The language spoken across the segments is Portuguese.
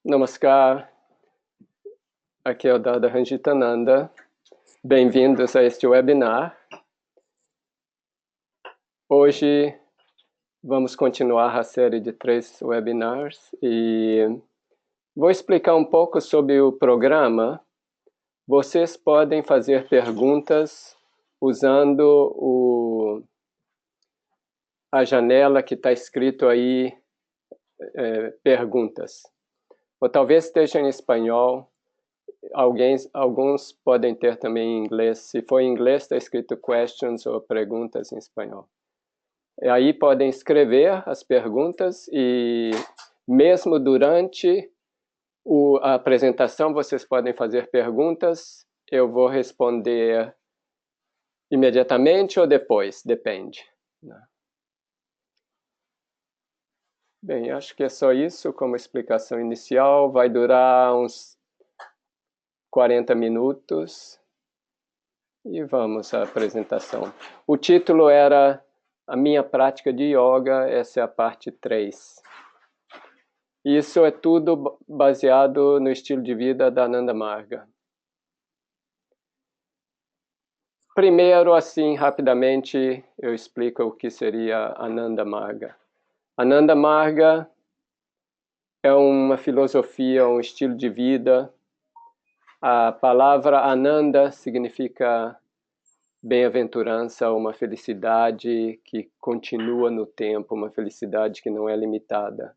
Namaskar, aqui é o Dada Ranjitananda. Bem-vindos a este webinar. Hoje vamos continuar a série de 3 webinars e vou explicar um pouco sobre o programa. Vocês podem fazer perguntas usando a janela que está escrito aí, perguntas. Ou talvez esteja em espanhol, alguns podem ter também em inglês. Se for em inglês, está escrito questions ou perguntas em espanhol. E aí podem escrever as perguntas e mesmo durante a apresentação vocês podem fazer perguntas. Eu vou responder imediatamente ou depois, depende. Bem, acho que é só isso como explicação inicial. Vai durar uns 40 minutos. E vamos à apresentação. O título era A Minha Prática de Yoga, essa é a parte 3. Isso é tudo baseado no estilo de vida da Ananda Marga. Primeiro, assim, rapidamente, eu explico o que seria Ananda Marga. Ananda Marga é uma filosofia, um estilo de vida. A palavra Ananda significa bem-aventurança, uma felicidade que continua no tempo, uma felicidade que não é limitada.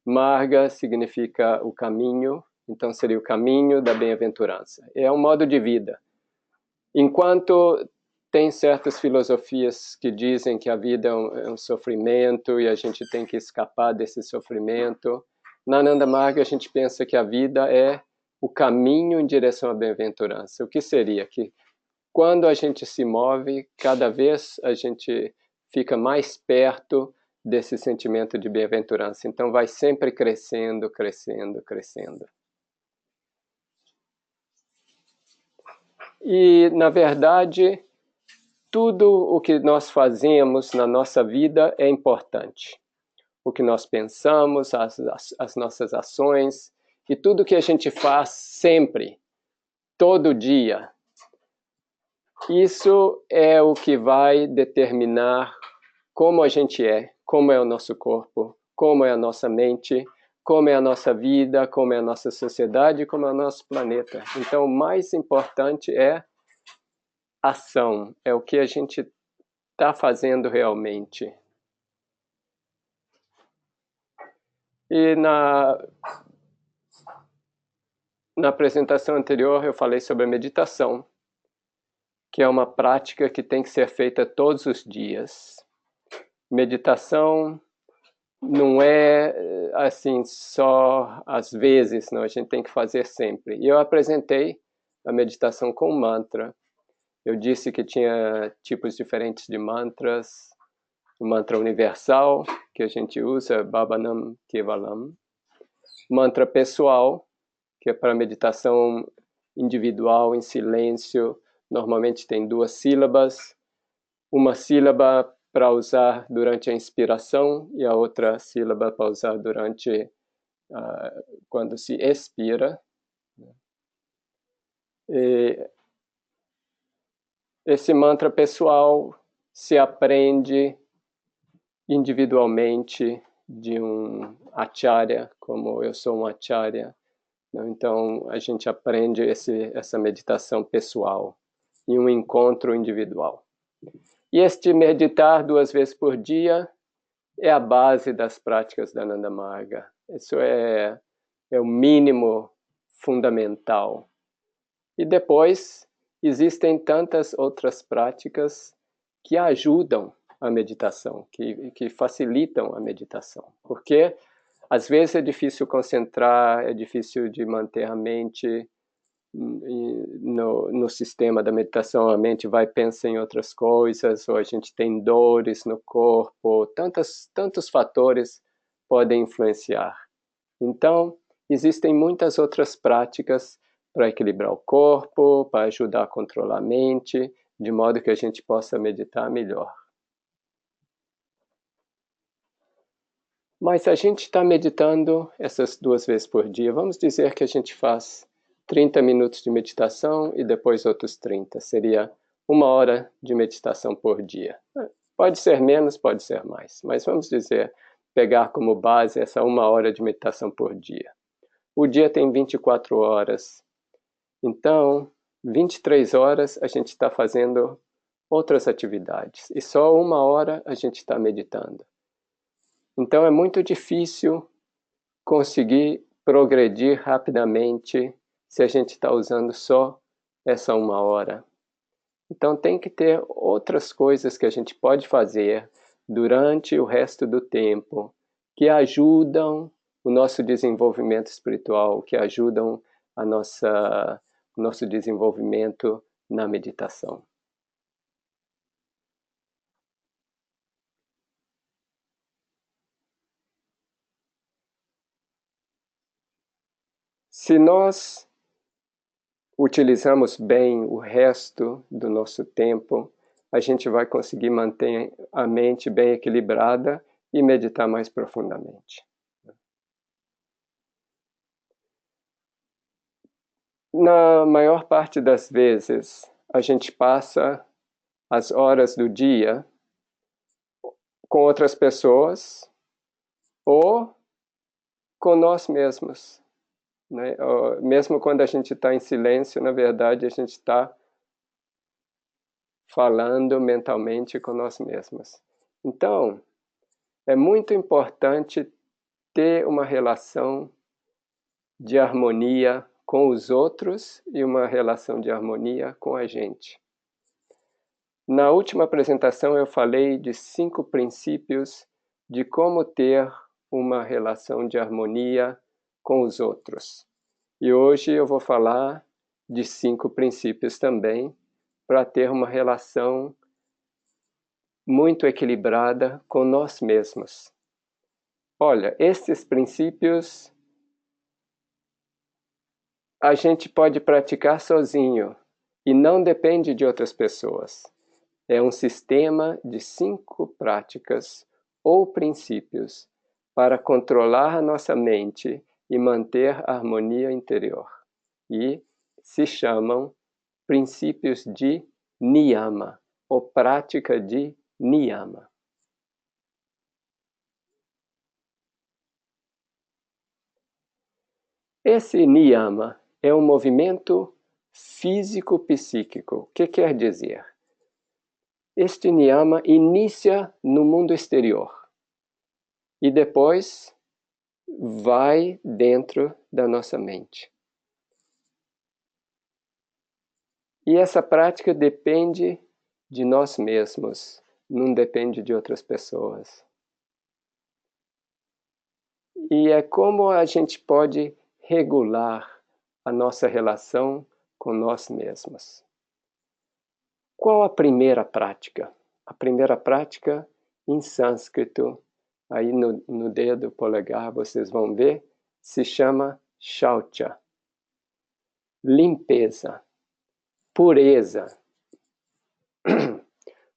Marga significa o caminho, então seria o caminho da bem-aventurança. É um modo de vida. Enquanto tem certas filosofias que dizem que a vida é um sofrimento e a gente tem que escapar desse sofrimento, na Ananda Marga a gente pensa que a vida é o caminho em direção à bem-aventurança. O que seria? Que quando a gente se move, cada vez a gente fica mais perto desse sentimento de bem-aventurança. Então vai sempre crescendo, crescendo, crescendo. E, na verdade, tudo o que nós fazemos na nossa vida é importante. O que nós pensamos, as nossas ações, e tudo que a gente faz sempre, todo dia, isso é o que vai determinar como a gente é, como é o nosso corpo, como é a nossa mente, como é a nossa vida, como é a nossa sociedade, como é o nosso planeta. Então, o mais importante é ação, é o que a gente está fazendo realmente. E na apresentação anterior eu falei sobre a meditação, que é uma prática que tem que ser feita todos os dias. Meditação não é assim só às vezes, não, a gente tem que fazer sempre. E eu apresentei a meditação com mantra. Eu disse que tinha tipos diferentes de mantras. O mantra universal, que a gente usa, Bhavanam Kevalam. Mantra pessoal, que é para meditação individual, em silêncio. Normalmente tem 2 sílabas. Uma sílaba para usar durante a inspiração e a outra sílaba para usar durante quando se expira. E esse mantra pessoal se aprende individualmente de um acharya, como eu sou um acharya. Então a gente aprende essa meditação pessoal em um encontro individual. E este meditar 2 vezes por dia é a base das práticas da Ananda Marga. Isso é o mínimo fundamental. E depois existem tantas outras práticas que ajudam a meditação, que facilitam a meditação. Porque às vezes é difícil concentrar, é difícil de manter a mente no sistema da meditação, a mente vai pensar em outras coisas, ou a gente tem dores no corpo, tantos fatores podem influenciar. Então, existem muitas outras práticas para equilibrar o corpo, para ajudar a controlar a mente, de modo que a gente possa meditar melhor. Mas a gente está meditando essas 2 vezes por dia. Vamos dizer que a gente faz 30 minutos de meditação e depois outros 30. Seria 1 hora de meditação por dia. Pode ser menos, pode ser mais. Mas vamos dizer, pegar como base essa 1 hora de meditação por dia. O dia tem 24 horas. Então, 23 horas a gente está fazendo outras atividades. E só 1 hora a gente está meditando. Então é muito difícil conseguir progredir rapidamente se a gente está usando só essa 1 hora. Então tem que ter outras coisas que a gente pode fazer durante o resto do tempo que ajudam o nosso desenvolvimento espiritual, que ajudam o nosso desenvolvimento na meditação. Se nós utilizamos bem o resto do nosso tempo, a gente vai conseguir manter a mente bem equilibrada e meditar mais profundamente. Na maior parte das vezes, a gente passa as horas do dia com outras pessoas ou com nós mesmos. Né? Mesmo quando a gente está em silêncio, na verdade, a gente está falando mentalmente com nós mesmos. Então, é muito importante ter uma relação de harmonia com os outros e uma relação de harmonia com a gente. Na última apresentação eu falei de 5 princípios de como ter uma relação de harmonia com os outros. E hoje eu vou falar de 5 princípios também para ter uma relação muito equilibrada com nós mesmos. Olha, estes princípios a gente pode praticar sozinho e não depende de outras pessoas. É um sistema de 5 práticas ou princípios para controlar a nossa mente e manter a harmonia interior. E se chamam princípios de niyama, ou prática de niyama. Esse niyama é um movimento físico-psíquico. O que quer dizer? Este niyama inicia no mundo exterior e depois vai dentro da nossa mente. E essa prática depende de nós mesmos, não depende de outras pessoas. E é como a gente pode regular a nossa relação com nós mesmos. Qual a primeira prática? A primeira prática, em sânscrito, aí no dedo polegar vocês vão ver, se chama shaucha. Limpeza, pureza.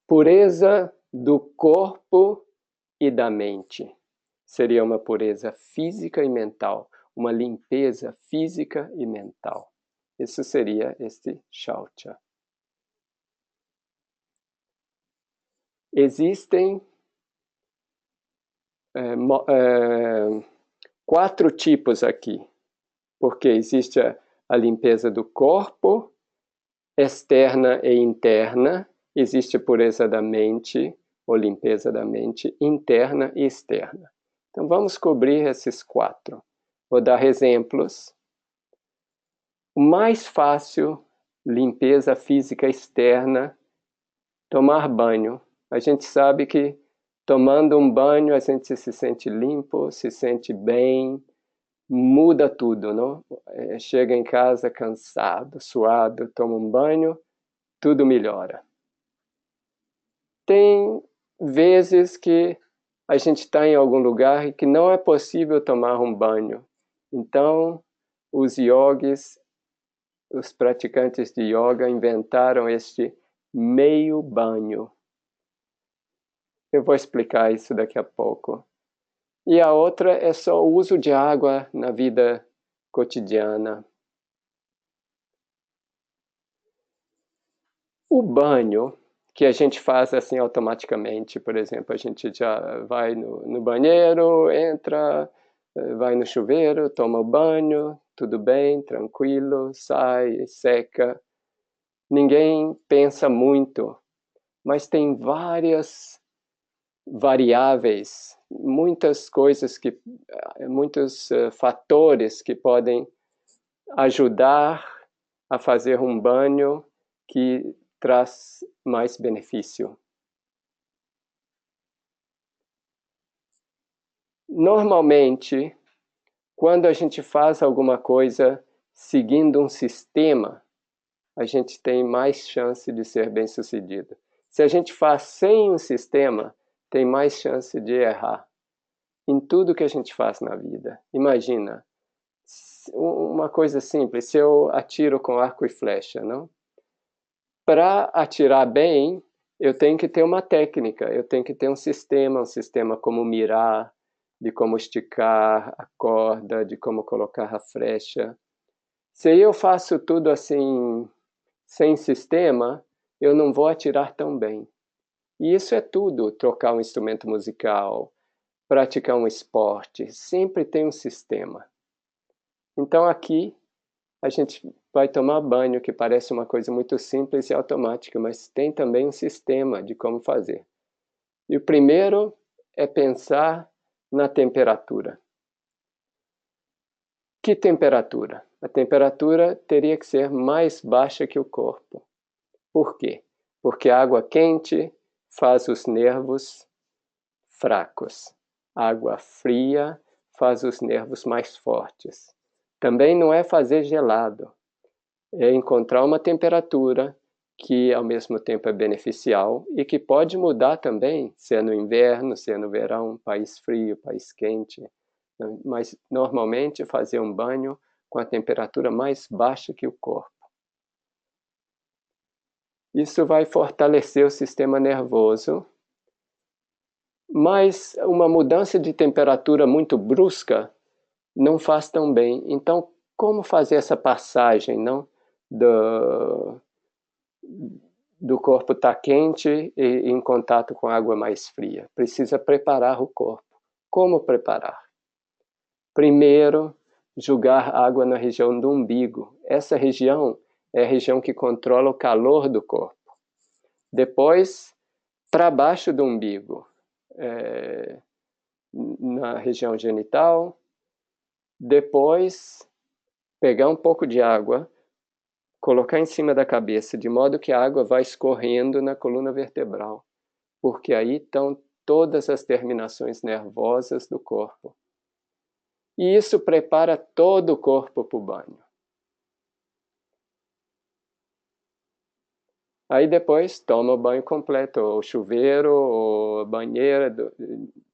Pureza do corpo e da mente. Seria uma pureza física e mental, uma limpeza física e mental. Isso seria este shaucha. Existem 4 tipos aqui, porque existe a limpeza do corpo, externa e interna, existe a pureza da mente, ou limpeza da mente, interna e externa. Então vamos cobrir esses 4. Vou dar exemplos. O mais fácil, limpeza física externa, tomar banho. A gente sabe que tomando um banho a gente se sente limpo, se sente bem, muda tudo, não? Chega em casa cansado, suado, toma um banho, tudo melhora. Tem vezes que a gente está em algum lugar e que não é possível tomar um banho. Então, os yogis, os praticantes de yoga inventaram este meio banho. Eu vou explicar isso daqui a pouco. E a outra é só o uso de água na vida cotidiana. O banho, que a gente faz assim automaticamente, por exemplo, a gente já vai no banheiro, entra, vai no chuveiro, toma o banho, tudo bem, tranquilo, sai, seca. Ninguém pensa muito, mas tem várias variáveis, muitas coisas muitos fatores que podem ajudar a fazer um banho que traz mais benefício. Normalmente, quando a gente faz alguma coisa seguindo um sistema, a gente tem mais chance de ser bem-sucedido. Se a gente faz sem um sistema, tem mais chance de errar em tudo que a gente faz na vida. Imagina, uma coisa simples, se eu atiro com arco e flecha, não? Para atirar bem, eu tenho que ter uma técnica, eu tenho que ter um sistema como mirar, de como esticar a corda, de como colocar a flecha. Se eu faço tudo assim, sem sistema, eu não vou atirar tão bem. E isso é tudo, trocar um instrumento musical, praticar um esporte, sempre tem um sistema. Então aqui a gente vai tomar banho, que parece uma coisa muito simples e automática, mas tem também um sistema de como fazer. E o primeiro é pensar na temperatura. Que temperatura? A temperatura teria que ser mais baixa que o corpo. Por quê? Porque a água quente faz os nervos fracos. A água fria faz os nervos mais fortes. Também não é fazer gelado, é encontrar uma temperatura que ao mesmo tempo é beneficial e que pode mudar também, se é no inverno, se é no verão, país frio, país quente. Mas normalmente fazer um banho com a temperatura mais baixa que o corpo. Isso vai fortalecer o sistema nervoso, mas uma mudança de temperatura muito brusca não faz tão bem. Então, como fazer essa passagem, não? Do corpo estar quente e em contato com água mais fria. Precisa preparar o corpo. Como preparar? Primeiro, jogar água na região do umbigo. Essa região é a região que controla o calor do corpo. Depois, para baixo do umbigo, na região genital. Depois, pegar um pouco de água, colocar em cima da cabeça, de modo que a água vai escorrendo na coluna vertebral, porque aí estão todas as terminações nervosas do corpo. E isso prepara todo o corpo para o banho. Aí depois toma o banho completo, ou chuveiro, ou banheira,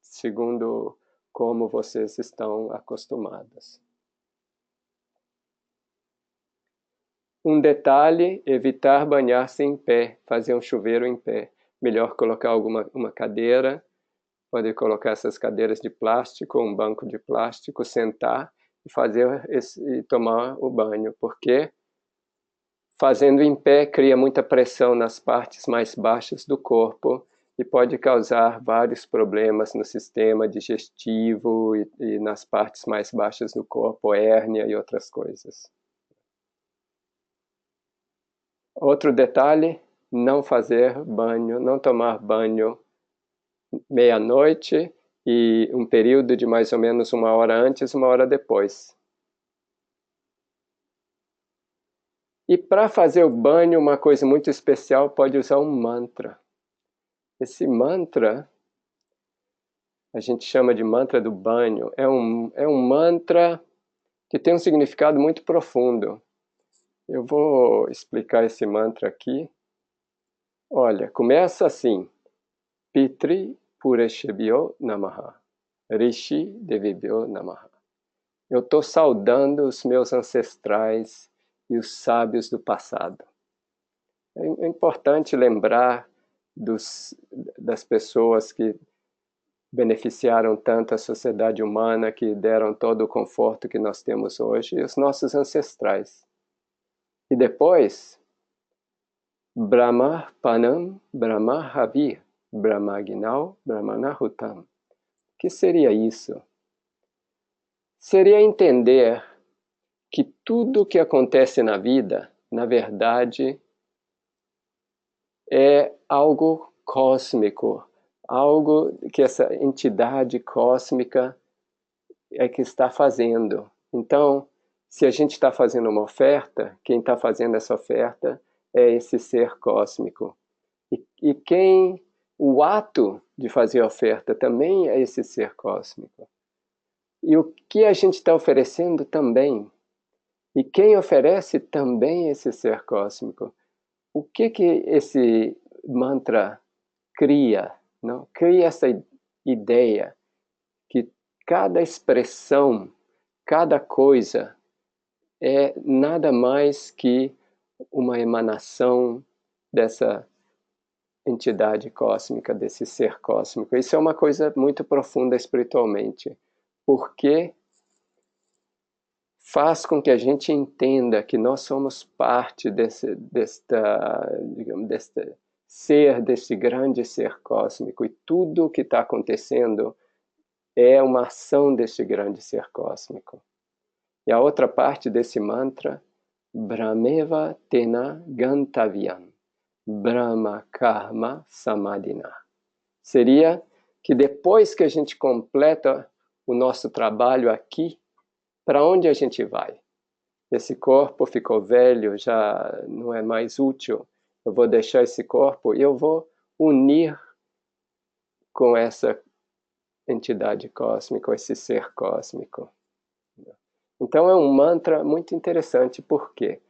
segundo como vocês estão acostumados. Um detalhe, evitar banhar-se em pé, fazer um chuveiro em pé. Melhor colocar uma cadeira, pode colocar essas cadeiras de plástico, um banco de plástico, sentar e tomar o banho, porque fazendo em pé cria muita pressão nas partes mais baixas do corpo e pode causar vários problemas no sistema digestivo e nas partes mais baixas do corpo, hérnia e outras coisas. Outro detalhe, não fazer banho, não tomar banho meia-noite e um período de mais ou menos 1 hora antes, 1 hora depois. E para fazer o banho, uma coisa muito especial, pode usar um mantra. Esse mantra, a gente chama de mantra do banho, é um mantra que tem um significado muito profundo. Eu vou explicar esse mantra aqui. Olha, começa assim. Pitri Pureshebhyo Namaha. Rishi Devebhyo Namaha. Eu estou saudando os meus ancestrais e os sábios do passado. É importante lembrar das pessoas que beneficiaram tanto a sociedade humana, que deram todo o conforto que nós temos hoje, e os nossos ancestrais. E depois, Brahmapanam Brahmahavir Brahmagnau Brahmanahutam. O que seria isso? Seria entender que tudo o que acontece na vida, na verdade, é algo cósmico, algo que essa entidade cósmica é que está fazendo. Então, se a gente está fazendo uma oferta, quem está fazendo essa oferta é esse ser cósmico. E o ato de fazer a oferta também é esse ser cósmico. E o que a gente está oferecendo também. E quem oferece também é esse ser cósmico. O que esse mantra cria? Não? Cria essa ideia que cada expressão, cada coisa é nada mais que uma emanação dessa entidade cósmica, desse ser cósmico. Isso é uma coisa muito profunda espiritualmente, porque faz com que a gente entenda que nós somos parte desse ser, desse grande ser cósmico, e tudo o que está acontecendo é uma ação desse grande ser cósmico. E a outra parte desse mantra, Brahmeva Tena Gantavyam, Brahma Karma Samadhina. Seria que depois que a gente completa o nosso trabalho aqui, para onde a gente vai? Esse corpo ficou velho, já não é mais útil. Eu vou deixar esse corpo e eu vou unir com essa entidade cósmica, esse ser cósmico. Então é um mantra muito interessante, porque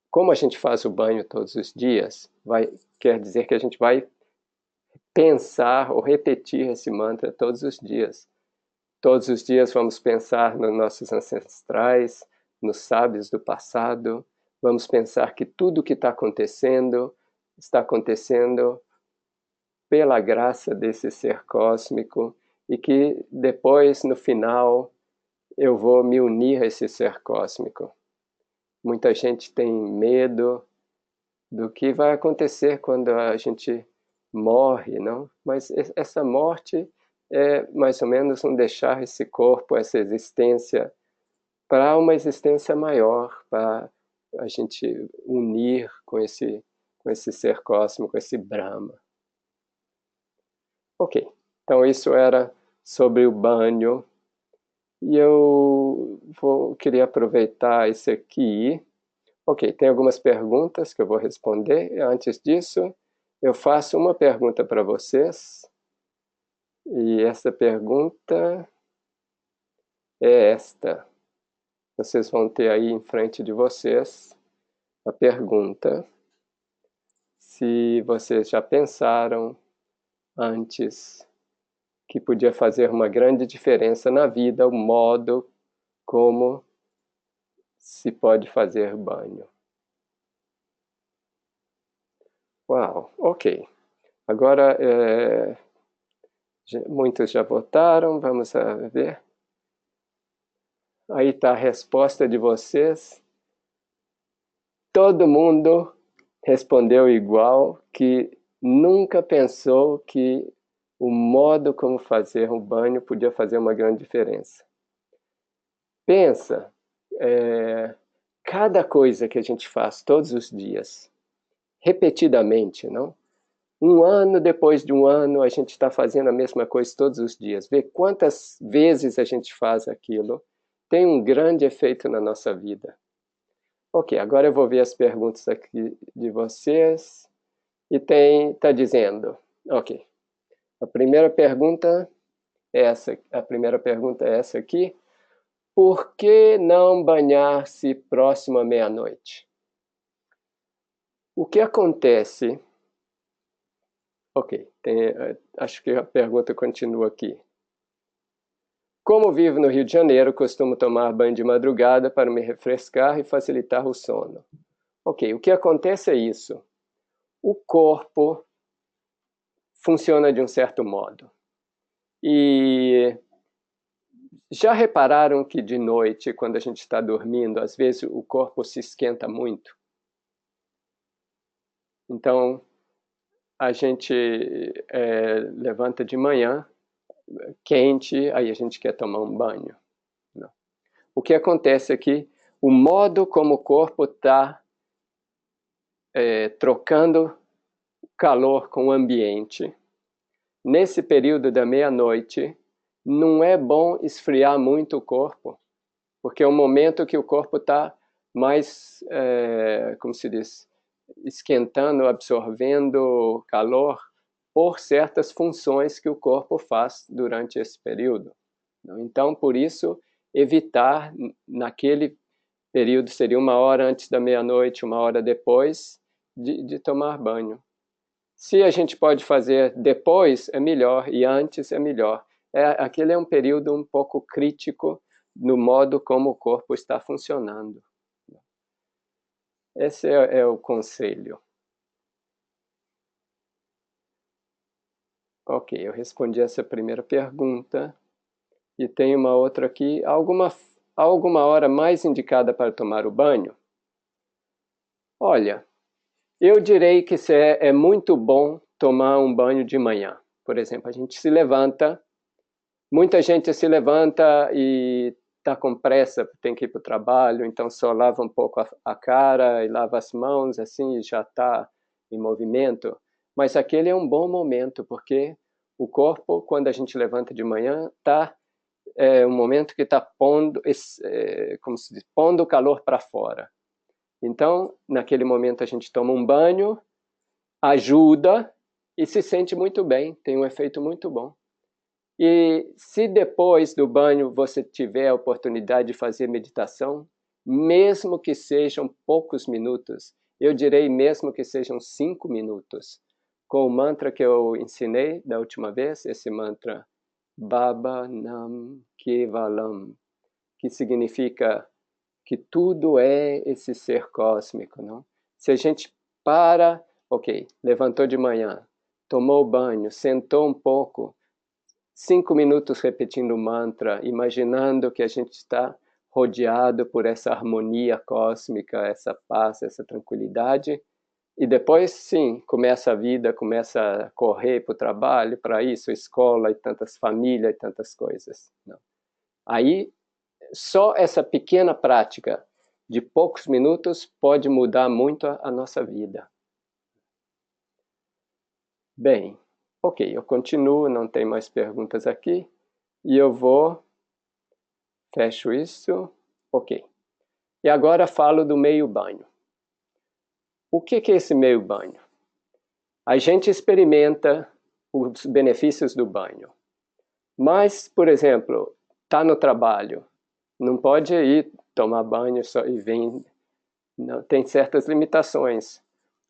como a gente faz o banho todos os dias, quer dizer que a gente vai pensar ou repetir esse mantra todos os dias. Todos os dias vamos pensar nos nossos ancestrais, nos sábios do passado, vamos pensar que tudo o que está acontecendo pela graça desse ser cósmico, e que depois, no final, eu vou me unir a esse ser cósmico. Muita gente tem medo do que vai acontecer quando a gente morre, não? Mas essa morte é mais ou menos um deixar esse corpo, essa existência, para uma existência maior, para a gente unir com esse ser cósmico, esse Brahma. Ok, então isso era sobre o banho. E eu queria aproveitar esse aqui. Ok, tem algumas perguntas que eu vou responder. Antes disso, eu faço uma pergunta para vocês. E essa pergunta é esta. Vocês vão ter aí em frente de vocês a pergunta. Se vocês já pensaram antes que podia fazer uma grande diferença na vida o modo como se pode fazer banho. Uau, ok. Agora, muitos já votaram, vamos ver. Aí está a resposta de vocês. Todo mundo respondeu igual, que nunca pensou que o modo como fazer um banho podia fazer uma grande diferença. Pensa, cada coisa que a gente faz todos os dias, repetidamente, não? Um ano depois de um ano, a gente está fazendo a mesma coisa todos os dias. Vê quantas vezes a gente faz aquilo. Tem um grande efeito na nossa vida. Ok, agora eu vou ver as perguntas aqui de vocês. E está dizendo, ok, a primeira pergunta é essa aqui. Por que não banhar-se próximo à meia-noite? O que acontece... Ok, acho que a pergunta continua aqui. Como vivo no Rio de Janeiro, costumo tomar banho de madrugada para me refrescar e facilitar o sono. Ok, o que acontece é isso. O corpo funciona de um certo modo. E já repararam que de noite, quando a gente está dormindo, às vezes o corpo se esquenta muito? Então, a gente levanta de manhã, quente, aí a gente quer tomar um banho. Não. O que acontece é que o modo como o corpo está trocando calor com o ambiente, nesse período da meia-noite, não é bom esfriar muito o corpo, porque é um momento que o corpo está mais, como se diz, esquentando, absorvendo calor por certas funções que o corpo faz durante esse período. Então, por isso, evitar naquele período, seria 1 hora antes da meia-noite, 1 hora depois, de tomar banho. Se a gente pode fazer depois, é melhor, e antes é melhor. Aquele é um período um pouco crítico no modo como o corpo está funcionando. Esse é o conselho. Ok, eu respondi essa primeira pergunta. E tem uma outra aqui. Alguma hora mais indicada para tomar o banho? Olha, eu direi que é muito bom tomar um banho de manhã. Por exemplo, a gente se levanta, muita gente se levanta e está com pressa, tem que ir para o trabalho, então só lava um pouco a cara e lava as mãos, assim, e já está em movimento. Mas aquele é um bom momento, porque o corpo, quando a gente levanta de manhã, está um momento que está pondo, como se diz, pondo o calor para fora. Então, naquele momento a gente toma um banho, ajuda e se sente muito bem, tem um efeito muito bom. E se depois do banho você tiver a oportunidade de fazer meditação, mesmo que sejam poucos minutos, eu direi mesmo que sejam 5 minutos, com o mantra que eu ensinei da última vez, esse mantra Baba Nam Kevalam, que significa que tudo é esse ser cósmico, não? Se a gente para, ok, levantou de manhã, tomou banho, sentou um pouco, 5 minutos repetindo o mantra, imaginando que a gente está rodeado por essa harmonia cósmica, essa paz, essa tranquilidade, e depois, sim, começa a vida, começa a correr para o trabalho, para isso, escola, e tantas famílias, e tantas coisas. Não. Aí, só essa pequena prática de poucos minutos pode mudar muito a nossa vida. Bem, ok, eu continuo, não tem mais perguntas aqui, e eu fecho isso, ok. E agora falo do meio banho. O que é esse meio banho? A gente experimenta os benefícios do banho. Mas, por exemplo, está no trabalho, não pode ir tomar banho só e vir, não, tem certas limitações.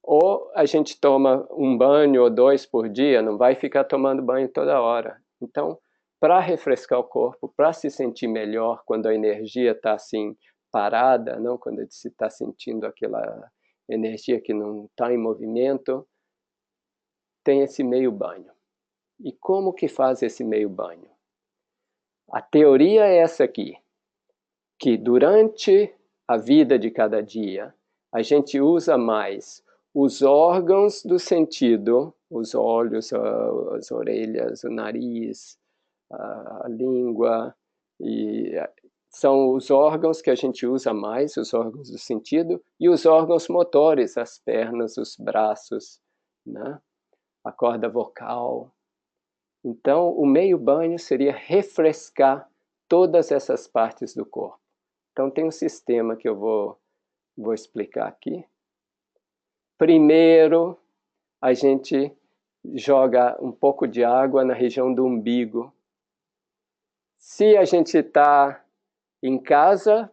Ou a gente toma um banho ou 2 por dia, não vai ficar tomando banho toda hora. Então, para refrescar o corpo, para se sentir melhor quando a energia está assim parada, não quando se está sentindo aquela energia que não está em movimento, tem esse meio banho. E como que faz esse meio banho? A teoria é essa aqui, que durante a vida de cada dia, a gente usa mais os órgãos do sentido, os olhos, as orelhas, o nariz, a língua, e são os órgãos que a gente usa mais, os órgãos do sentido, e os órgãos motores, as pernas, os braços, né? A corda vocal. Então, o meio banho seria refrescar todas essas partes do corpo. Então, tem um sistema que eu vou explicar aqui. Primeiro, a gente joga um pouco de água na região do umbigo. Se a gente está em casa,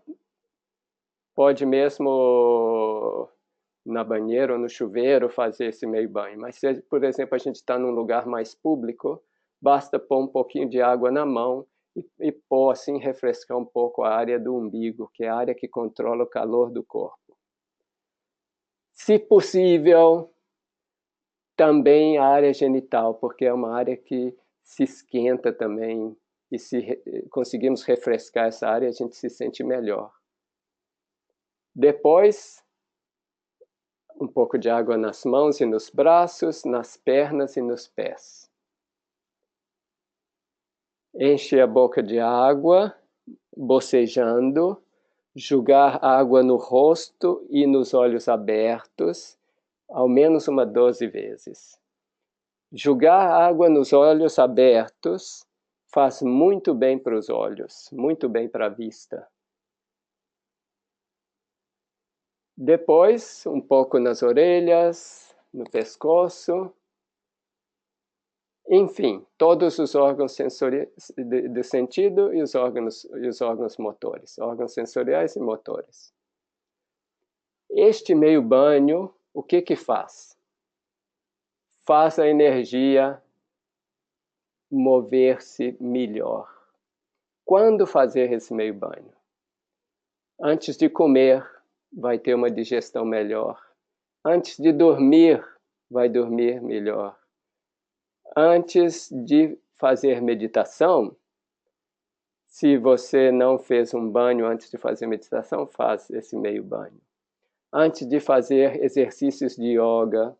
pode mesmo na banheira ou no chuveiro fazer esse meio banho. Mas se, por exemplo, a gente está num lugar mais público, basta pôr um pouquinho de água na mão e pôr assim, refrescar um pouco a área do umbigo, que é a área que controla o calor do corpo. Se possível, também a área genital, porque é uma área que se esquenta também, e se conseguimos refrescar essa área, a gente se sente melhor. Depois, um pouco de água nas mãos e nos braços, nas pernas e nos pés. Enche a boca de água, bocejando, jogar água no rosto e nos olhos abertos, ao menos 12 vezes. Jogar água nos olhos abertos faz muito bem para os olhos, muito bem para a vista. Depois, um pouco nas orelhas, no pescoço. Enfim, todos os órgãos do sentido e os órgãos motores, órgãos sensoriais e motores. Este meio banho, o que faz? Faz a energia mover-se melhor. Quando fazer esse meio banho? Antes de comer, vai ter uma digestão melhor. Antes de dormir, vai dormir melhor. Antes de fazer meditação, se você não fez um banho antes de fazer meditação, faz esse meio banho. Antes de fazer exercícios de yoga.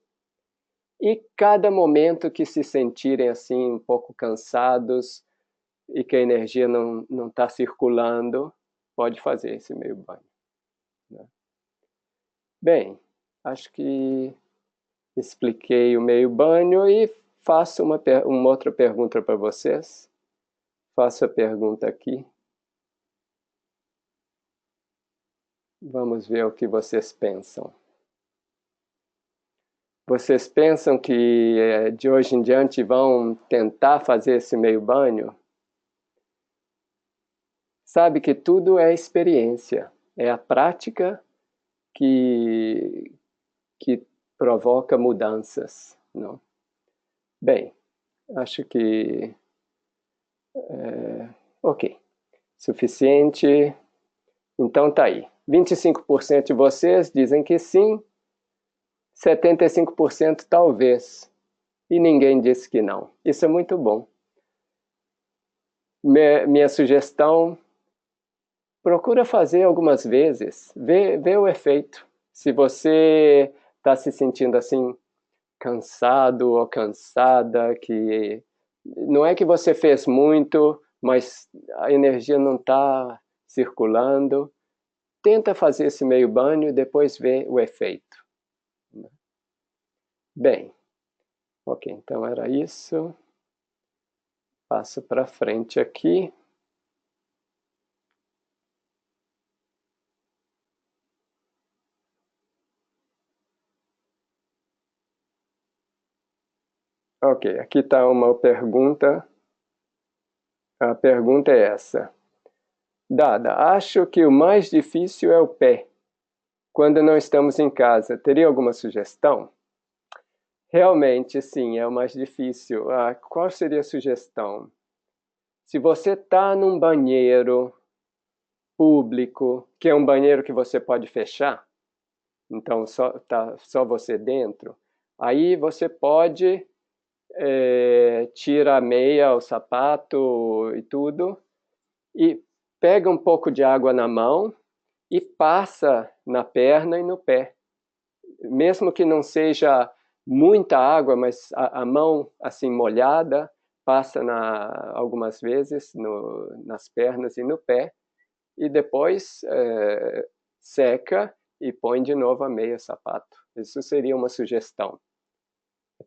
E cada momento que se sentirem assim um pouco cansados e que a energia não está circulando, pode fazer esse meio banho. Né? Bem, acho que expliquei o meio banho e faço uma outra pergunta para vocês. Faço a pergunta aqui. Vamos ver o que vocês pensam. Vocês pensam que de hoje em diante vão tentar fazer esse meio banho? Sabe que tudo é experiência, é a prática que provoca mudanças, não? Bem, acho que ok, suficiente. Então tá aí. 25% de vocês dizem que sim, 75% talvez, e ninguém disse que não. Isso é muito bom. Minha sugestão, procura fazer algumas vezes, vê o efeito. Se você está se sentindo assim, cansado ou cansada, que não é que você fez muito, mas a energia não está circulando, tenta fazer esse meio banho e depois vê o efeito. Bem, ok, então era isso. Passo para frente aqui. Ok, aqui está uma pergunta. A pergunta é essa. Dada, acho que o mais difícil é o pé, quando não estamos em casa. Teria alguma sugestão? Realmente, sim, é o mais difícil. Qual seria a sugestão? Se você está num banheiro público, que é um banheiro que você pode fechar, então tá só você dentro, aí você pode tira a meia, o sapato e tudo, e pega um pouco de água na mão e passa na perna e no pé. Mesmo que não seja muita água, mas a mão assim molhada, passa algumas vezes nas pernas e no pé, e depois seca e põe de novo a meia, sapato. Isso seria uma sugestão.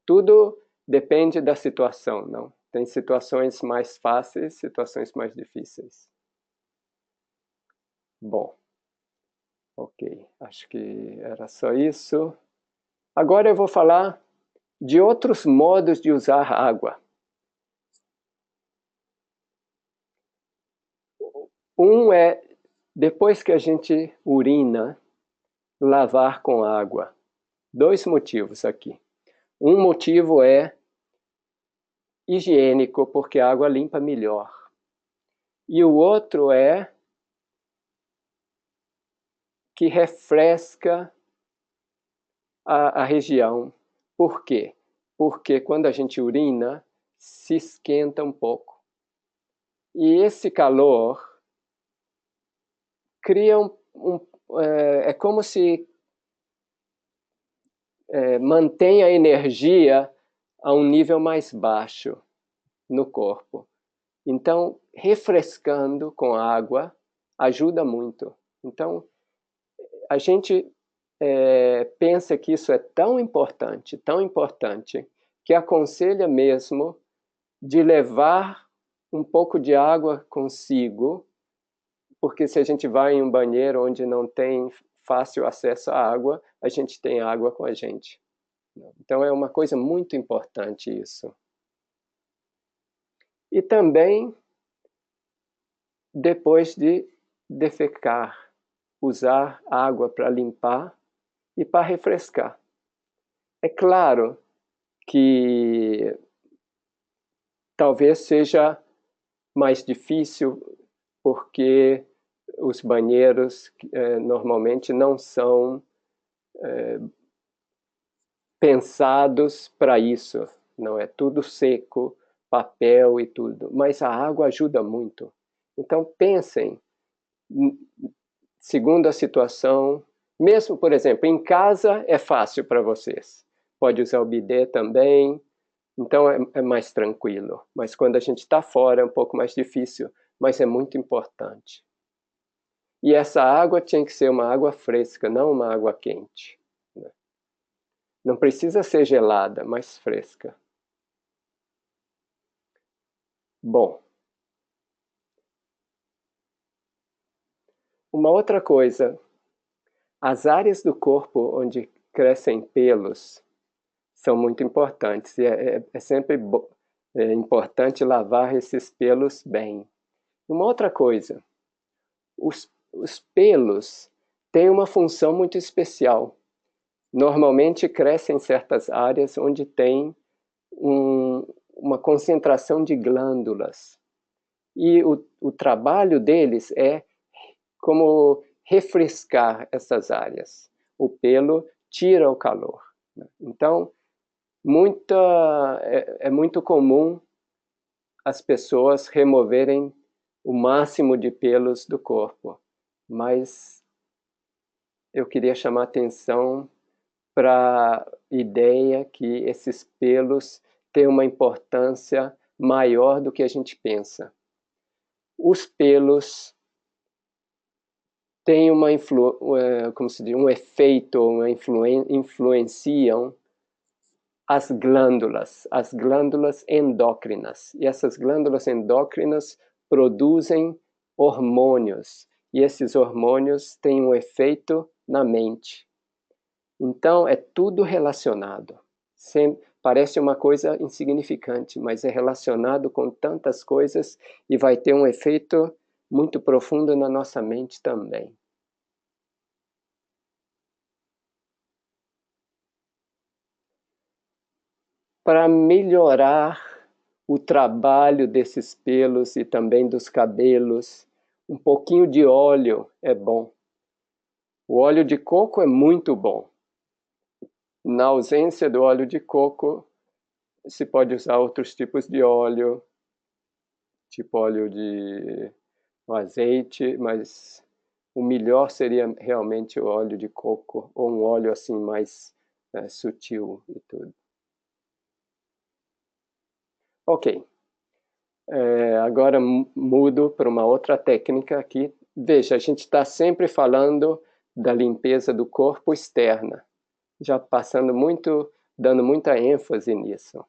Tudo depende da situação, não? Tem situações mais fáceis, situações mais difíceis. Bom, ok, acho que era só isso. Agora eu vou falar de outros modos de usar água. Um é, depois que a gente urina, lavar com água. Dois motivos aqui. Um motivo é higiênico, porque a água limpa melhor. E o outro é que refresca a região. Por quê? Porque quando a gente urina, se esquenta um pouco. E esse calor cria é como se mantém a energia a um nível mais baixo no corpo. Então, refrescando com água ajuda muito. Então, a gente pensa que isso é tão importante, que aconselha mesmo de levar um pouco de água consigo, porque se a gente vai em um banheiro onde não tem fácil acesso à água, a gente tem água com a gente. Então é uma coisa muito importante isso. E também, depois de defecar, usar água para limpar e para refrescar. É claro que talvez seja mais difícil porque os banheiros normalmente não são pensados para isso, não é tudo seco, papel e tudo, mas a água ajuda muito. Então pensem, segundo a situação, mesmo, por exemplo, em casa é fácil para vocês, pode usar o bidê também, então é mais tranquilo, mas quando a gente está fora é um pouco mais difícil, mas é muito importante. E essa água tinha que ser uma água fresca, não uma água quente. Não precisa ser gelada, mas fresca. Bom, uma outra coisa, as áreas do corpo onde crescem pelos são muito importantes. E é sempre importante lavar esses pelos bem. Uma outra coisa, os pelos têm uma função muito especial. Normalmente crescem em certas áreas onde tem uma concentração de glândulas. E o trabalho deles é como refrescar essas áreas. O pelo tira o calor. Então, é muito comum as pessoas removerem o máximo de pelos do corpo, mas eu queria chamar a atenção para a ideia que esses pelos têm uma importância maior do que a gente pensa. Os pelos têm como se diz, um efeito, influenciam as glândulas endócrinas. E essas glândulas endócrinas produzem hormônios. E esses hormônios têm um efeito na mente. Então, é tudo relacionado. Parece uma coisa insignificante, mas é relacionado com tantas coisas e vai ter um efeito muito profundo na nossa mente também. Para melhorar o trabalho desses pelos e também dos cabelos, um pouquinho de óleo é bom. O óleo de coco é muito bom. Na ausência do óleo de coco, se pode usar outros tipos de óleo, tipo óleo de azeite, mas o melhor seria realmente o óleo de coco, ou um óleo assim mais sutil e tudo. Ok, agora mudo para uma outra técnica aqui. Veja, a gente está sempre falando da limpeza do corpo externa, já dando muita ênfase nisso.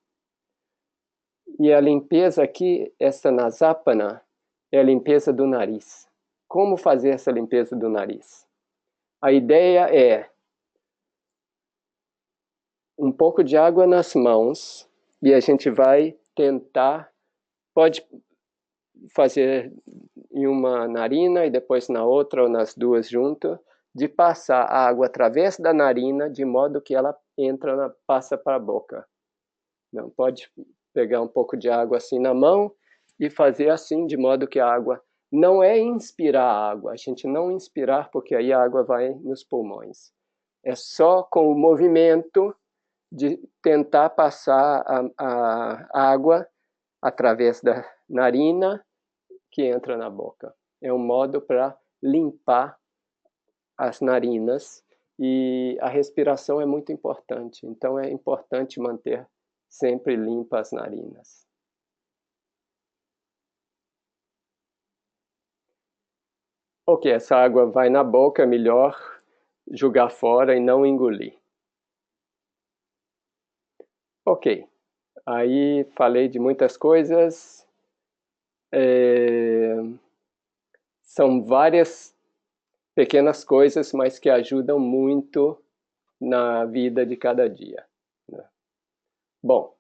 E a limpeza aqui, essa nasapana, é a limpeza do nariz. Como fazer essa limpeza do nariz? A ideia é um pouco de água nas mãos e a gente vai tentar, pode fazer em uma narina e depois na outra ou nas duas juntas, de passar a água através da narina de modo que ela passa para a boca. Não pode pegar um pouco de água assim na mão e fazer assim de modo que a água não é inspirar a água, a gente não inspirar porque aí a água vai nos pulmões. É só com o movimento de tentar passar a água através da narina que entra na boca. É um modo para limpar as narinas e a respiração é muito importante. Então é importante manter sempre limpas as narinas. Ok, essa água vai na boca, é melhor jogar fora e não engolir. Ok, aí falei de muitas coisas. São várias pequenas coisas, mas que ajudam muito na vida de cada dia. Bom,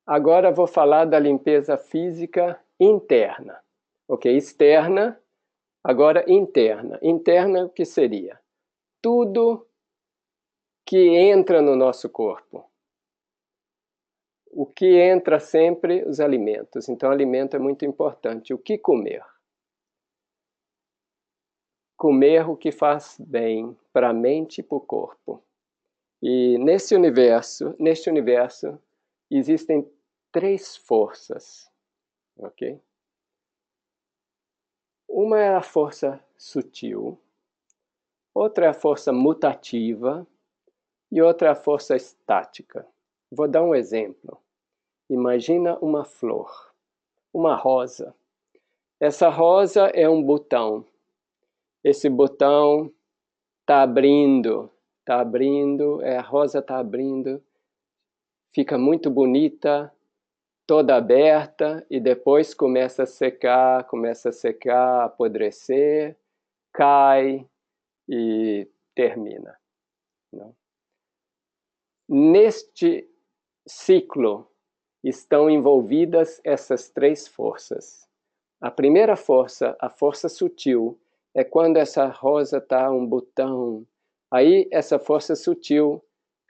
agora vou falar da limpeza física interna. Ok, externa, agora interna. Interna, o que seria? Tudo que entra no nosso corpo. O que entra sempre? Os alimentos. Então, alimento é muito importante. O que comer? Comer o que faz bem para a mente e para o corpo. E neste universo, existem 3 forças, ok? Uma é a força sutil, outra é a força mutativa e outra é a força estática. Vou dar um exemplo. Imagina uma flor, uma rosa. Essa rosa é um botão. Esse botão está abrindo, a rosa está abrindo, fica muito bonita, toda aberta e depois começa a secar, apodrecer, cai e termina. Não? Neste ciclo estão envolvidas essas 3 forças. A primeira força, a força sutil, é quando essa rosa está um botão. Aí essa força sutil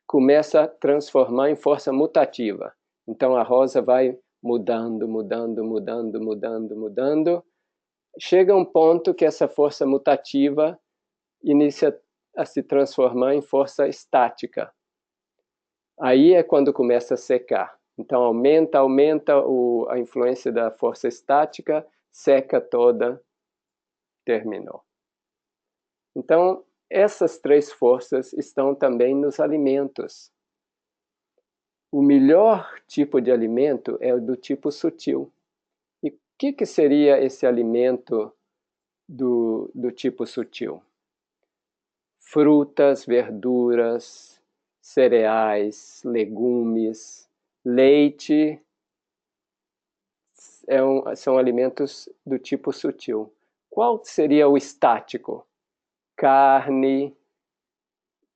começa a transformar em força mutativa. Então a rosa vai mudando. Chega um ponto que essa força mutativa inicia a se transformar em força estática. Aí é quando começa a secar. Então aumenta a influência da força estática, seca toda, terminou. Então essas 3 forças estão também nos alimentos. O melhor tipo de alimento é o do tipo sutil. E o que seria esse alimento do tipo sutil? Frutas, verduras, cereais, legumes, leite, são alimentos do tipo sutil. Qual seria o estático? Carne,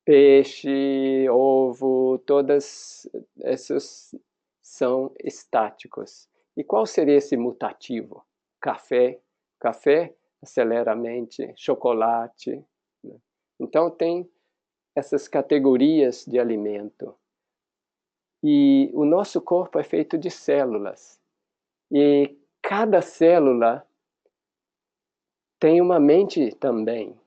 peixe, ovo, todas esses são estáticos. E qual seria esse mutativo? Café. Café acelera a mente, chocolate. Né? Então tem essas categorias de alimento. E o nosso corpo é feito de células. E cada célula tem uma mente também.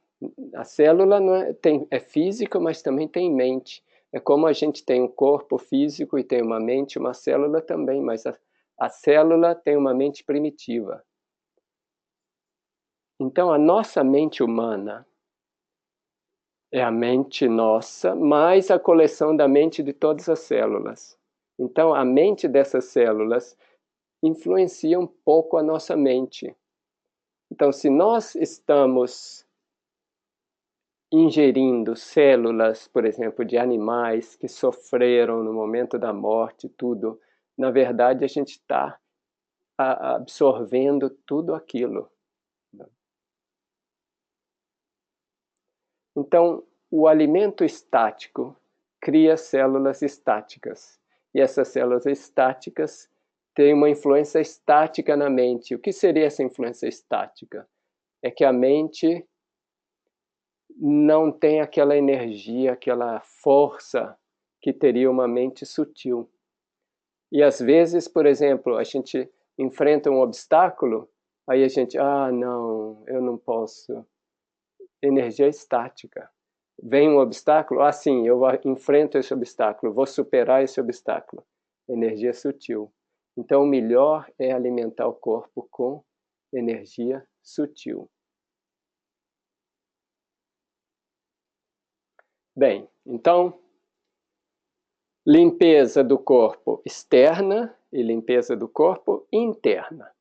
A célula não é física, mas também tem mente. É como a gente tem um corpo físico e tem uma mente, uma célula também, mas a célula tem uma mente primitiva. Então a nossa mente humana é a mente nossa, mais a coleção da mente de todas as células. Então a mente dessas células influencia um pouco a nossa mente. Então se nós estamos ingerindo células, por exemplo, de animais que sofreram no momento da morte, tudo, na verdade a gente está absorvendo tudo aquilo. Então, o alimento estático cria células estáticas. E essas células estáticas têm uma influência estática na mente. O que seria essa influência estática? É que a mente não tem aquela energia, aquela força que teria uma mente sutil. E às vezes, por exemplo, a gente enfrenta um obstáculo, aí a gente, não, eu não posso. Energia estática. Vem um obstáculo? Ah, sim, eu enfrento esse obstáculo, vou superar esse obstáculo. Energia sutil. Então, o melhor é alimentar o corpo com energia sutil. Bem, então, limpeza do corpo externa e limpeza do corpo interna.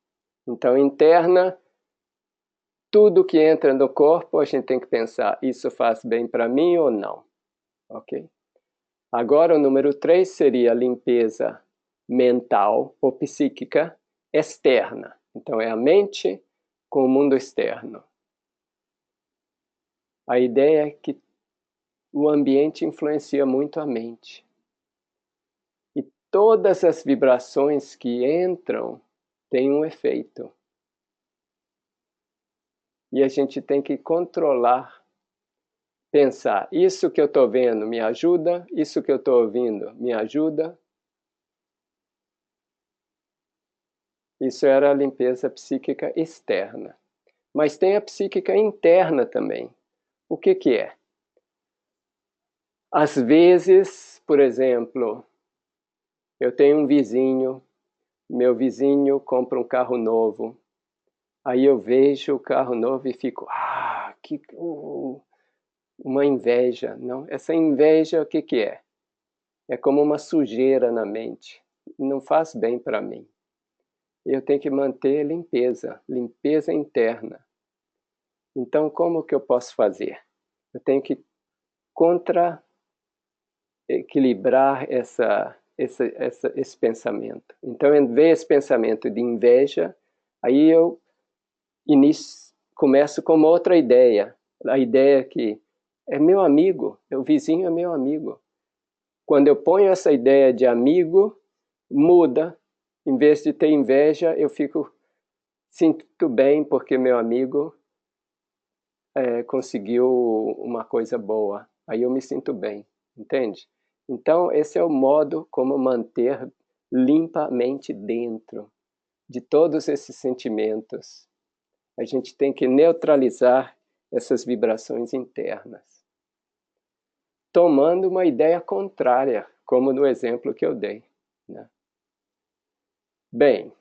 Então, interna, tudo que entra no corpo, a gente tem que pensar, isso faz bem para mim ou não? Ok? Agora, o número 3 seria a limpeza mental ou psíquica externa. Então, é a mente com o mundo externo. A ideia é que o ambiente influencia muito a mente. E todas as vibrações que entram têm um efeito. E a gente tem que controlar, pensar, isso que eu estou vendo me ajuda, isso que eu estou ouvindo me ajuda. Isso era a limpeza psíquica externa. Mas tem a psíquica interna também. O que que é? Às vezes, por exemplo, eu tenho um vizinho, meu vizinho compra um carro novo, aí eu vejo o carro novo e fico, que uma inveja, não? Essa inveja, o que que é? É como uma sujeira na mente, não faz bem para mim. Eu tenho que manter limpeza interna. Então, como que eu posso fazer? Eu tenho que equilibrar esse pensamento. Então, em vez desse pensamento de inveja, aí eu começo com uma outra ideia. A ideia que é meu amigo, o vizinho é meu amigo. Quando eu ponho essa ideia de amigo, muda. Em vez de ter inveja, eu sinto bem porque meu amigo conseguiu uma coisa boa. Aí eu me sinto bem, entende? Então, esse é o modo como manter limpamente dentro de todos esses sentimentos. A gente tem que neutralizar essas vibrações internas, tomando uma ideia contrária, como no exemplo que eu dei, né? Bem,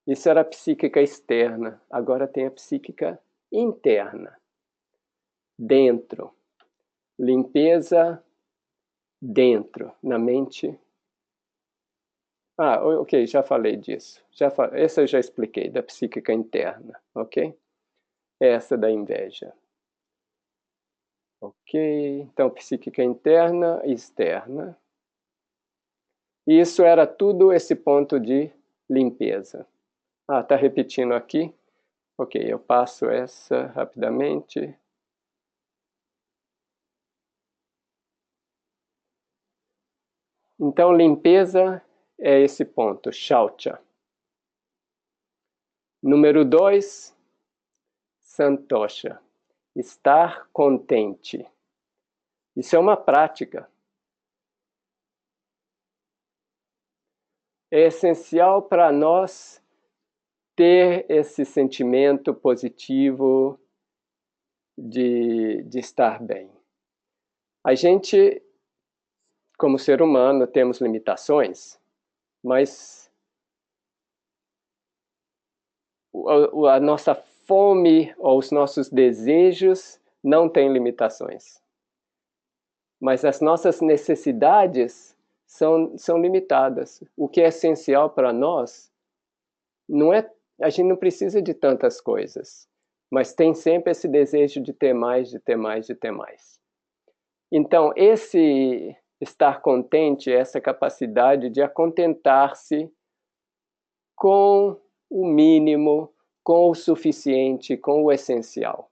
isso era a psíquica externa, agora tem a psíquica interna. Dentro, limpeza dentro, na mente. Ok, já falei disso. Essa eu já expliquei, da psíquica interna, ok? Essa da inveja. Ok, então psíquica interna e externa. E isso era tudo esse ponto de limpeza. Tá repetindo aqui? Ok, eu passo essa rapidamente. Então, limpeza é esse ponto, Shaucha. Número 2, Santosha. Estar contente. Isso é uma prática. É essencial para nós ter esse sentimento positivo de estar bem. A gente, como ser humano, temos limitações, mas a nossa fome ou os nossos desejos não têm limitações. Mas as nossas necessidades são limitadas. O que é essencial para nós não é, a gente não precisa de tantas coisas, mas tem sempre esse desejo de ter mais, de ter mais, de ter mais. Então, esse estar contente, essa capacidade de acontentar-se com o mínimo, com o suficiente, com o essencial.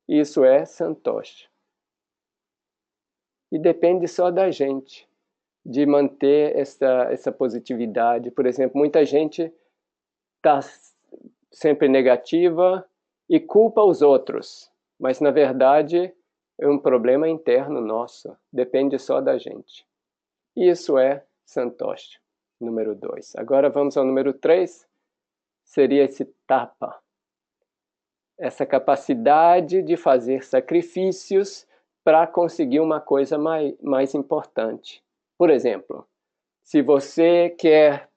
Isso é Santosha. E depende só da gente, de manter essa positividade. Por exemplo, muita gente está sempre negativa e culpa os outros, mas na verdade é um problema interno nosso, depende só da gente. Isso é Santosha, número 2. Agora vamos ao número 3, seria esse tapa. essa capacidade de fazer sacrifícios para conseguir uma coisa mais importante. Por exemplo, se você quer,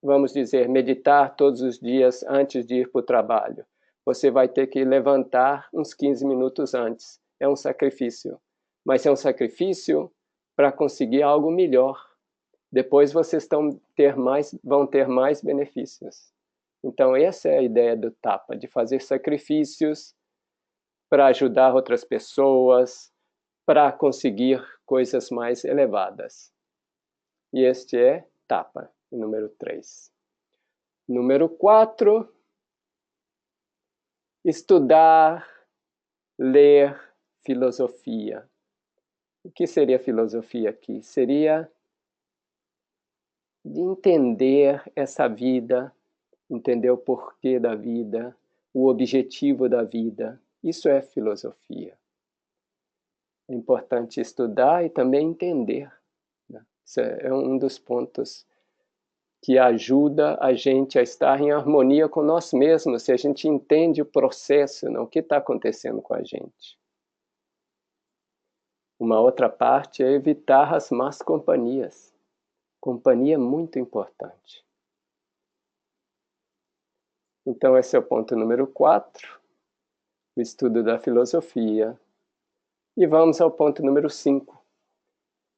vamos dizer, meditar todos os dias antes de ir para o trabalho, você vai ter que levantar uns 15 minutos antes. É um sacrifício, mas é um sacrifício para conseguir algo melhor. Depois vocês vão ter mais benefícios. Então essa é a ideia do tapa, de fazer sacrifícios para ajudar outras pessoas, para conseguir coisas mais elevadas. E este é tapa, número 3. Número 4, estudar, ler filosofia. O que seria filosofia aqui? Seria de entender essa vida, entender o porquê da vida, o objetivo da vida. Isso é filosofia. É importante estudar e também entender. Isso é um dos pontos que ajuda a gente a estar em harmonia com nós mesmos, se a gente entende o processo, o que está acontecendo com a gente. Uma outra parte é evitar as más companhias. Companhia é muito importante. Então esse é o ponto número 4, o estudo da filosofia. E vamos ao ponto número 5.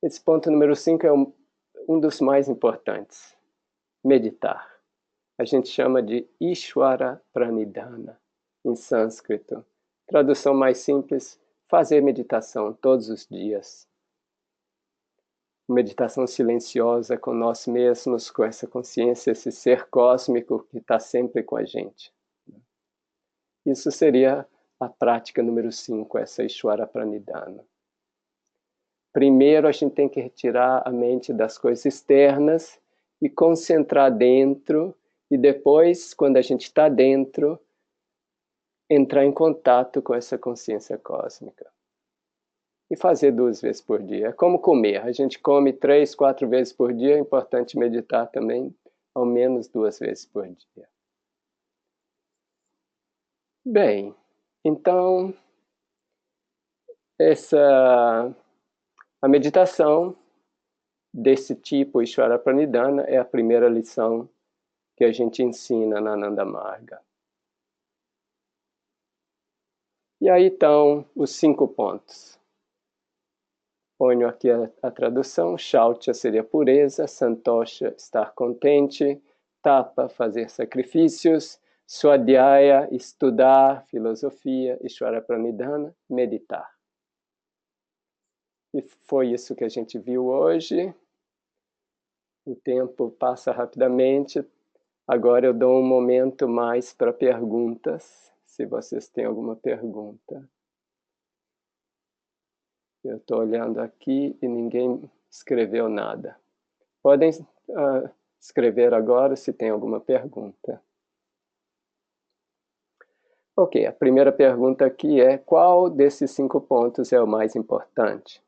Esse ponto número 5 é um dos mais importantes. Meditar. A gente chama de Ishvara Pranidhana, em sânscrito. Tradução mais simples, fazer meditação todos os dias. Meditação silenciosa com nós mesmos, com essa consciência, esse ser cósmico que está sempre com a gente. Isso seria a prática número 5, essa Ishvara Pranidhana. Primeiro a gente tem que retirar a mente das coisas externas e concentrar dentro, e depois, quando a gente está dentro, entrar em contato com essa consciência cósmica. E fazer 2 vezes por dia. É como comer. A gente come 3, 4 vezes por dia, é importante meditar também, ao menos 2 vezes por dia. Bem, então, a meditação desse tipo, Ishvara Pranidhana, é a primeira lição que a gente ensina na Ananda Marga. E aí estão os 5 pontos. Ponho aqui a tradução. Shautya seria pureza, Santosha, estar contente, Tapa, fazer sacrifícios, Swadhyaya, estudar, filosofia, Ishvara Pranidhana, meditar. E foi isso que a gente viu hoje. O tempo passa rapidamente. Agora eu dou um momento mais para perguntas, se vocês têm alguma pergunta. Eu estou olhando aqui e ninguém escreveu nada. Podem escrever agora se tem alguma pergunta. Ok, a primeira pergunta aqui é: qual desses 5 pontos é o mais importante?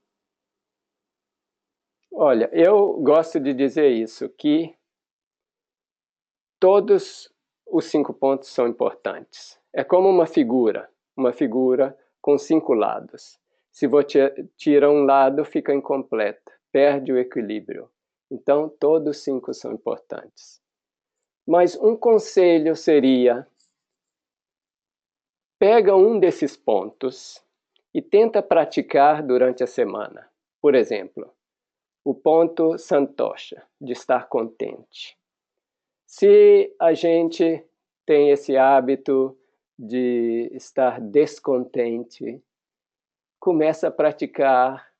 Olha, eu gosto de dizer isso, que todos os 5 pontos são importantes. É como uma figura com 5 lados. Se você tira um lado, fica incompleta, perde o equilíbrio. Então, todos os 5 são importantes. Mas um conselho seria: pega um desses pontos e tenta praticar durante a semana. Por exemplo, o ponto Santosha, de estar contente. Se a gente tem esse hábito de estar descontente, começa a praticar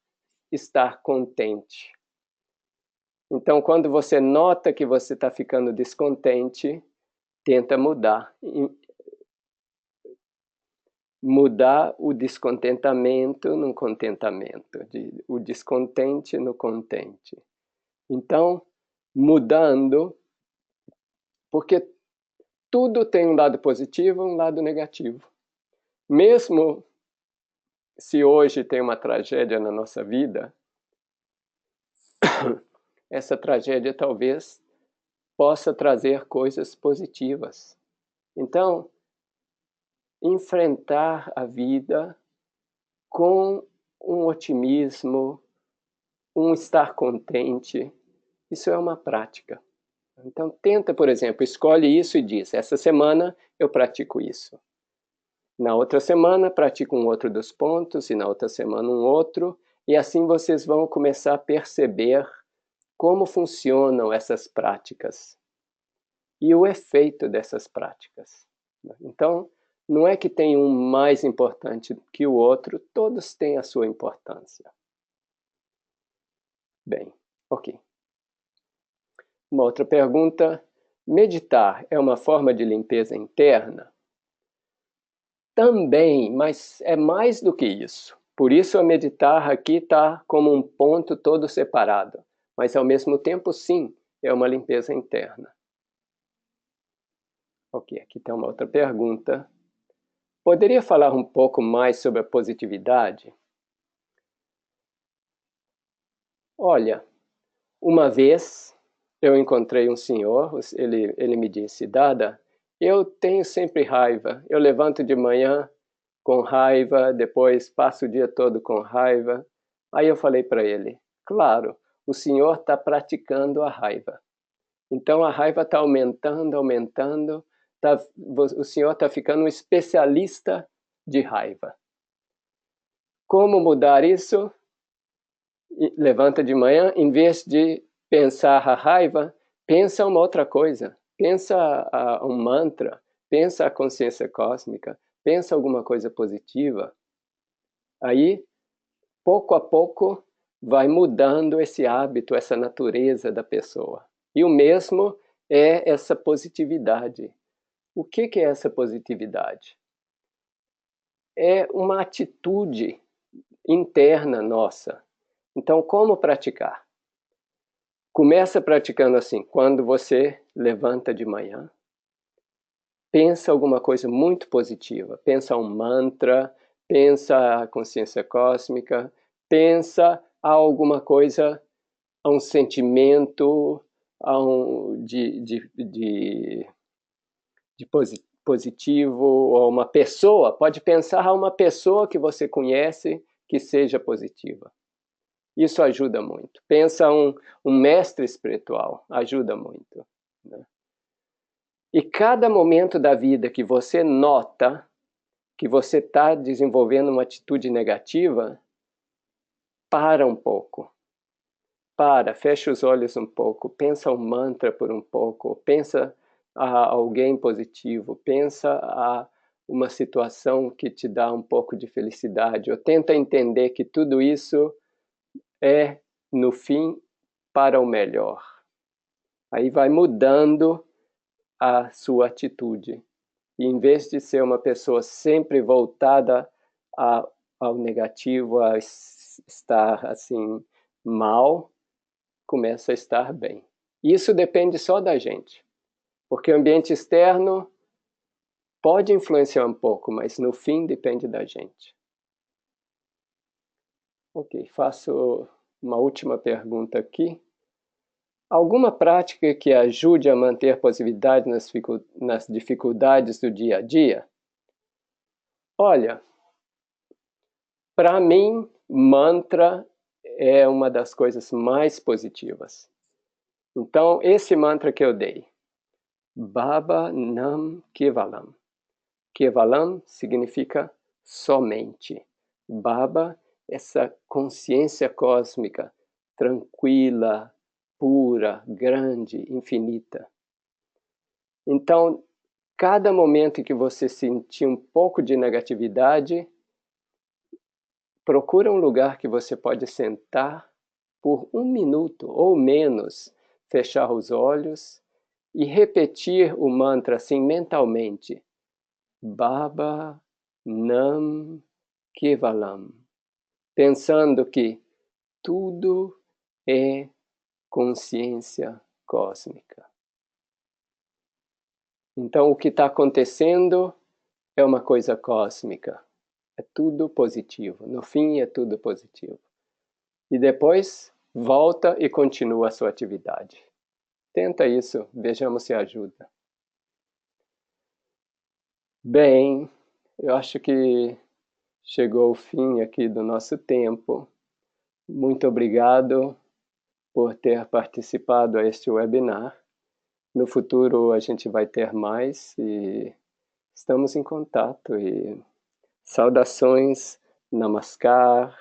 estar contente. Então, quando você nota que você está ficando descontente, tenta mudar. Mudar o descontentamento no contentamento, o descontente no contente. Então, mudando, porque tudo tem um lado positivo e um lado negativo. Mesmo se hoje tem uma tragédia na nossa vida, essa tragédia talvez possa trazer coisas positivas. Então, enfrentar a vida com um otimismo, um estar contente. Isso é uma prática. Então tenta, por exemplo, escolhe isso e diz, essa semana eu pratico isso. Na outra semana pratico um outro dos pontos e na outra semana um outro. E assim vocês vão começar a perceber como funcionam essas práticas e o efeito dessas práticas. Então, não é que tem um mais importante que o outro, todos têm a sua importância. Bem, ok. Uma outra pergunta, meditar é uma forma de limpeza interna? Também, mas é mais do que isso. Por isso a meditar aqui está como um ponto todo separado, mas ao mesmo tempo sim, é uma limpeza interna. Ok, aqui tem uma outra pergunta. Poderia falar um pouco mais sobre a positividade? Olha, uma vez eu encontrei um senhor, ele me disse, Dada, eu tenho sempre raiva, eu levanto de manhã com raiva, depois passo o dia todo com raiva. Aí eu falei para ele, claro, o senhor está praticando a raiva. Então a raiva está aumentando, aumentando, o senhor está ficando um especialista de raiva. Como mudar isso? Levanta de manhã, em vez de pensar a raiva, pensa uma outra coisa. Pensa um mantra, pensa a consciência cósmica, pensa alguma coisa positiva. Aí, pouco a pouco, vai mudando esse hábito, essa natureza da pessoa. E o mesmo é essa positividade. O que é essa positividade? É uma atitude interna nossa. Então, como praticar? Começa praticando assim, quando você levanta de manhã, pensa alguma coisa muito positiva, pensa um mantra, pensa a consciência cósmica, pensa a alguma coisa, a um sentimento de positivo, ou uma pessoa, pode pensar a uma pessoa que você conhece que seja positiva. Isso ajuda muito. Pensa um mestre espiritual, ajuda muito. Né? E cada momento da vida que você nota que você está desenvolvendo uma atitude negativa, para um pouco. Fecha os olhos um pouco, pensa um mantra por um pouco, pensa a alguém positivo, pensa a uma situação que te dá um pouco de felicidade, ou tenta entender que tudo isso é, no fim, para o melhor. Aí vai mudando a sua atitude. E em vez de ser uma pessoa sempre voltada ao negativo, a estar assim mal, começa a estar bem. Isso depende só da gente. Porque o ambiente externo pode influenciar um pouco, mas no fim depende da gente. Ok, faço uma última pergunta aqui. Alguma prática que ajude a manter positividade nas dificuldades do dia a dia? Olha, para mim, mantra é uma das coisas mais positivas. Então, esse mantra que eu dei, Baba Nam Kevalam. Kevalam significa somente. Baba, essa consciência cósmica, tranquila, pura, grande, infinita. Então, cada momento que você sentir um pouco de negatividade, procura um lugar que você pode sentar por 1 minuto ou menos, fechar os olhos e repetir o mantra assim mentalmente. Baba Nam Kevalam. Pensando que tudo é consciência cósmica. Então, o que está acontecendo é uma coisa cósmica. É tudo positivo. No fim, é tudo positivo. E depois, volta e continua a sua atividade. Tenta isso, vejamos se ajuda. Bem, eu acho que chegou o fim aqui do nosso tempo. Muito obrigado por ter participado a este webinar. No futuro a gente vai ter mais e estamos em contato. E saudações, namaskar.